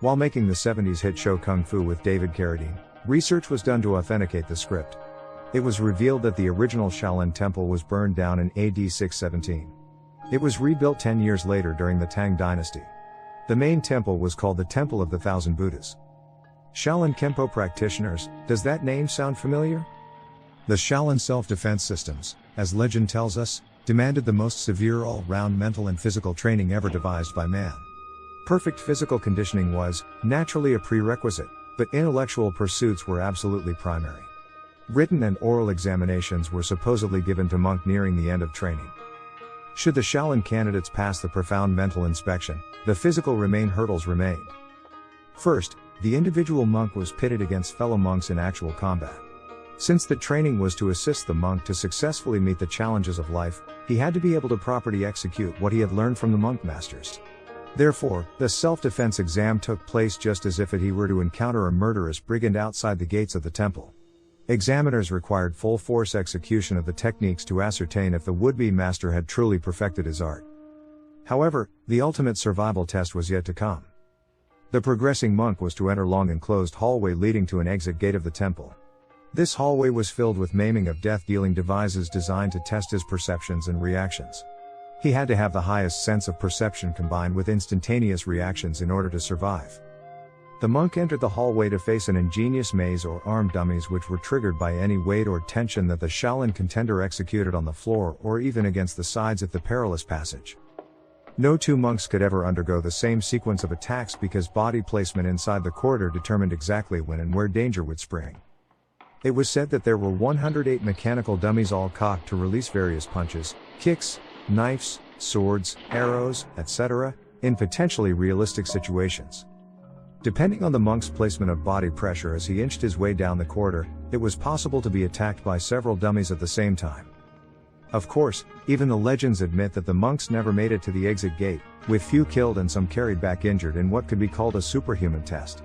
While making the 70s hit show Kung Fu with David Carradine, research was done to authenticate the script. It was revealed that the original Shaolin Temple was burned down in AD 617. It was rebuilt 10 years later during the Tang Dynasty. The main temple was called the Temple of the Thousand Buddhas. Shaolin Kempo practitioners, does that name sound familiar? The Shaolin self-defense systems, as legend tells us, demanded the most severe all-round mental and physical training ever devised by man. Perfect physical conditioning was, naturally, a prerequisite, but intellectual pursuits were absolutely primary. Written and oral examinations were supposedly given to monks nearing the end of training. Should the Shaolin candidates pass the profound mental inspection, the physical hurdles remained. First, the individual monk was pitted against fellow monks in actual combat. Since the training was to assist the monk to successfully meet the challenges of life, he had to be able to properly execute what he had learned from the monk masters. Therefore, the self-defense exam took place just as if he were to encounter a murderous brigand outside the gates of the temple. Examiners required full-force execution of the techniques to ascertain if the would-be master had truly perfected his art. However, the ultimate survival test was yet to come. The progressing monk was to enter long enclosed hallway leading to an exit gate of the temple. This hallway was filled with maiming of death-dealing devices designed to test his perceptions and reactions. He had to have the highest sense of perception combined with instantaneous reactions in order to survive. The monk entered the hallway to face an ingenious maze or arm dummies which were triggered by any weight or tension that the Shaolin contender executed on the floor or even against the sides of the perilous passage. No two monks could ever undergo the same sequence of attacks because body placement inside the corridor determined exactly when and where danger would spring. It was said that there were 108 mechanical dummies all cocked to release various punches, kicks, knives, swords, arrows, etc., in potentially realistic situations. Depending on the monk's placement of body pressure as he inched his way down the corridor, it was possible to be attacked by several dummies at the same time. Of course, even the legends admit that the monks never made it to the exit gate, with few killed and some carried back injured in what could be called a superhuman test.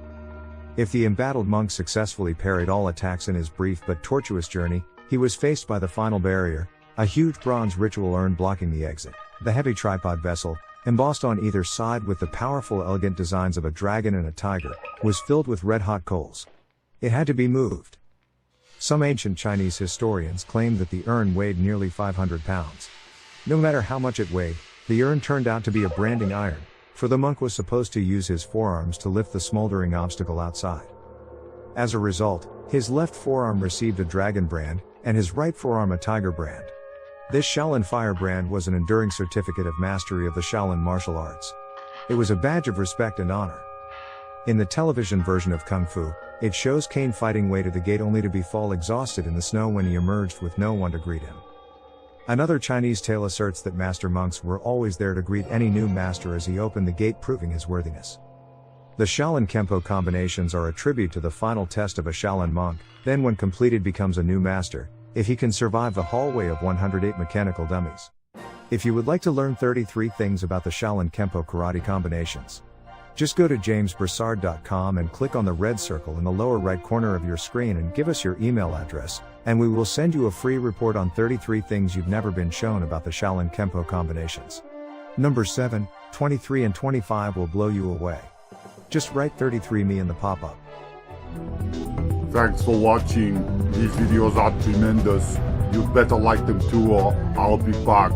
If the embattled monk successfully parried all attacks in his brief but tortuous journey, he was faced by the final barrier, a huge bronze ritual urn blocking the exit. The heavy tripod vessel, embossed on either side with the powerful elegant designs of a dragon and a tiger, was filled with red-hot coals. It had to be moved. Some ancient Chinese historians claimed that the urn weighed nearly 500 pounds. No matter how much it weighed, the urn turned out to be a branding iron, for the monk was supposed to use his forearms to lift the smoldering obstacle outside. As a result, his left forearm received a dragon brand, and his right forearm a tiger brand. This Shaolin Fire brand was an enduring certificate of mastery of the Shaolin martial arts. It was a badge of respect and honor. In the television version of Kung Fu, it shows Kane fighting way to the gate only to fall exhausted in the snow when he emerged with no one to greet him. Another Chinese tale asserts that master monks were always there to greet any new master as he opened the gate, proving his worthiness. The Shaolin Kempo Combinations are a tribute to the final test of a Shaolin monk, then when completed becomes a new master, if he can survive the hallway of 108 mechanical dummies. If you would like to learn 33 things about the Shaolin Kempo Karate Combinations, just go to jamesbrassard.com and click on the red circle in the lower right corner of your screen and give us your email address, and we will send you a free report on 33 things you've never been shown about the Shaolin Kempo Combinations. Number 7, 23 and 25 will blow you away. Just write 33me in the pop-up. Thanks for watching. These videos are tremendous. You better like them too or I'll be back.